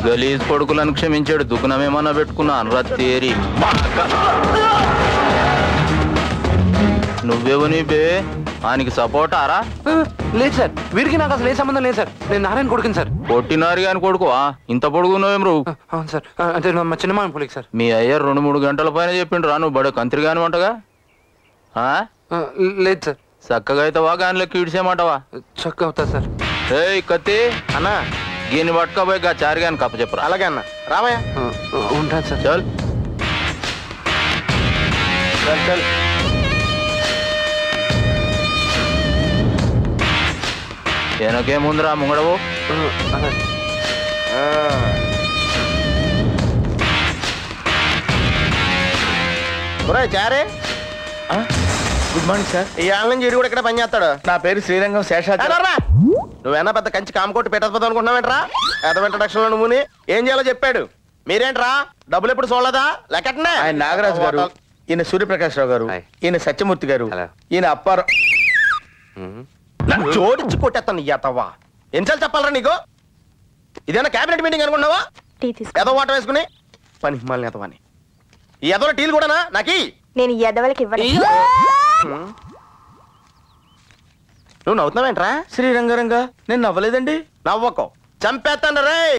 గలీజ్ కొడుకులను క్షమించాడు దుకుణమేమన్నా పెట్టుకున్నాను రా తేరి నువ్వేవో నీ బే ఆయనకి సపోర్ట్ ఆరా లేదు సార్ వీరికి నాకు అసలు ఏ సంబంధం లేదు సార్ నేను నారాయణ కొడుకుని సార్ పొట్టినారు కానీ కొడుకువా ఇంత పొడుగున్నావేం రు అవును సార్ అంటే మా చిన్నమామ పులికి సార్ మీ అయ్య 2-3 గంటల పైన చెప్పిండు రా నువ్వు బడే కంత్రి కాని వంటగా లేదు సార్ చక్కగా అవుతావా గానిలో కీడ్చేయమంటావా చక్కగా అవుతా సార్ ఏయ్ కత్తి అన్నా గీని పట్టుకోబోయి గా చారి గాని కప్ప చెప్పరా అలాగే అన్న రామయ్య ఉంటాను సార్ చల్ చల్ చల్ ఏనకేముందిరా ముంగడవు చారే గుడ్ మార్నింగ్ సార్. ఈ ఆళ్ళ నుంచి ఇడు కూడా ఇక్కడ పని చేస్తాడు. నా పేరు శ్రీరంగం శేషాద్రి. నువ్వేనా పెద్ద కంచి కామకోటి పెట్టకపోతావు అనుకుంటున్నావేంట్రా? ఏదో ఇంట్రడక్షన్ లో నువ్వుని ఏం చేయాలో చెప్పాడు. మీరేంట్రా డబ్బులు ఎప్పుడు చూడలేదా? లెక్కటనే ఆయన నాగరాజు గారు, ఈయన సూర్యప్రకాష్ రావు గారు, ఈయన సత్యమూర్తి గారు, ఈయన అప్పారావు. జోడించి కొట్టేస్తాను ఇయ్యతవ్వా. ఎన్నిసార్లు చెప్పాలరా నీకు? ఇదేనా క్యాబినెట్ మీటింగ్ అనుకున్నావా? ఏదో వాట వేసుకుని పని మళ్ళీ ఎదవని ఈ ఎదవ టీలు కూడానా నాకి? నేను ఎదవలకి ఇవ్వను. నువ్వు నవ్వుతున్నావేంట్రా? శ్రీరంగరంగా నేను నవ్వలేదండి. నవ్వకో చంపేస్తాను రే.